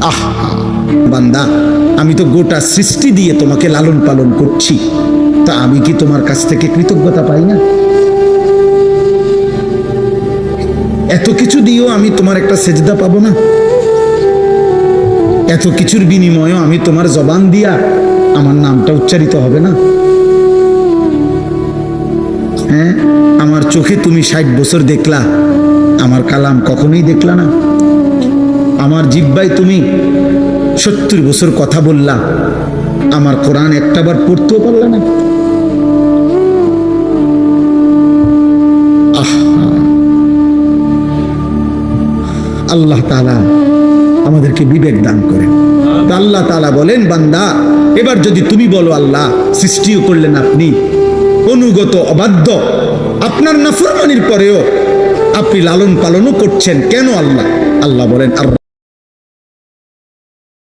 আহা বান্দা, আমি তো গোটা সৃষ্টি দিয়ে তোমাকে লালন পালন করছি, তা আমি কি তোমার কাছ থেকে কৃতজ্ঞতা পাই না? এত কিছু দিয়েও আমি তোমার একটা সেজদা পাবো না? এত কিছুর বিনিময়েও আমি তোমার জবান দিয়া আমার নামটা উচ্চারিত হবে না? হ্যাঁ, আমার চোখে তুমি 60 বছর দেখলা, আমার কালাম কখনোই দেখলা না। আমার জিহ্বায় তুমি 70 বছর কথা বললা, আমার কোরআন একটাবার পড়তেও পারলা না। আল্লাহ তাআলা আমাদেরকে বিবেক দান করেন। আল্লাহ তাআলা বলেন, বান্দা এবার যদি তুমি বলো আল্লাহ সৃষ্টিও করলেন আপনি, অনুগত অবাধ্য, আপনার নাফরমানির পরেও আপনি লালন পালনও করছেন কেন আল্লাহ? আল্লাহ বলেন, আর